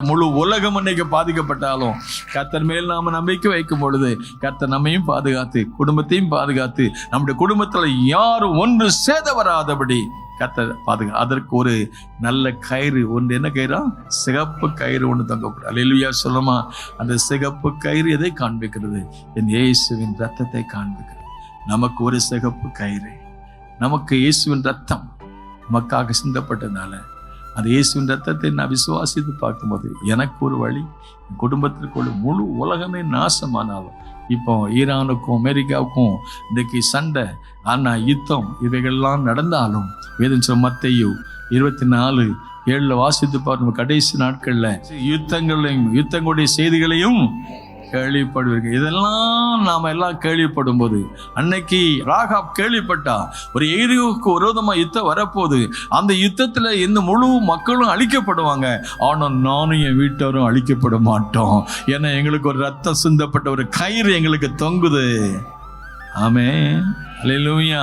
முழு உலகம் இன்னைக்கு பாதிக்கப்பட்டாலும் கர்த்தர் மேல் நாம நம்பிக்கை வைக்கும் பொழுது கர்த்தர் நம்மையும் பாதுகாத்து குடும்பத்தையும் பாதுகாத்து நம்முடைய குடும்பத்துல யாரும் ஒன்று சேத வராதபடி கர்த்தர் பாதுகா. அதற்கு ஒரு நல்ல கயிறு ஒன்று, என்ன கயிறா? சிகப்பு கயிறு ஒன்று தொங்கப்படும். அல்லேலூயா சொல்லுமா. அந்த சிகப்பு கயிறு எதை காண்பிக்கிறது? என் இயேசுவின் ரத்தத்தை காண்பிக்கிறது. நமக்கு ஒரு சிகப்பு கயிறு, நமக்கு இயேசுவின் ரத்தம் நமக்காக சிந்தப்பட்டதுனால அந்த இயேசுவின் ரத்தத்தை நான் விசுவாசித்து பார்க்கும்போது எனக்கு ஒரு வழி, என் குடும்பத்திற்குள்ள முழு உலகமே நாசமானாலும், இப்போ ஈரானுக்கும் அமெரிக்காவுக்கும் இன்றைக்கு சண்டை, ஆனால் யுத்தம் இவைகள்லாம் நடந்தாலும் வேதம் சொல்லும் மத்தேயு 24:7 வாசித்து பார்க்கும் கடைசி நாட்கள்ல யுத்தங்களுடைய செய்திகளையும் கேள்விப்படுவீர்கள். இதெல்லாம் நாம எல்லாம் கேள்விப்படும் போது, அன்னைக்கு ராகாப் கேள்விப்பட்டா ஒரு எரியோவுக்கு விரோதமா யுத்தம் வரப்போகுது, அந்த யுத்தத்துல இந்த முழு மக்களும் அழிக்கப்படுவாங்க, ஆனா நானும் என் வீட்டாரும் அழிக்கப்பட மாட்டோம், ஏன்னா எங்களுக்கு ஒரு ரத்தம் சிந்தப்பட்ட ஒரு கயிறு எங்களுக்கு தொங்குது. ஆமென், அல்லேலூயா.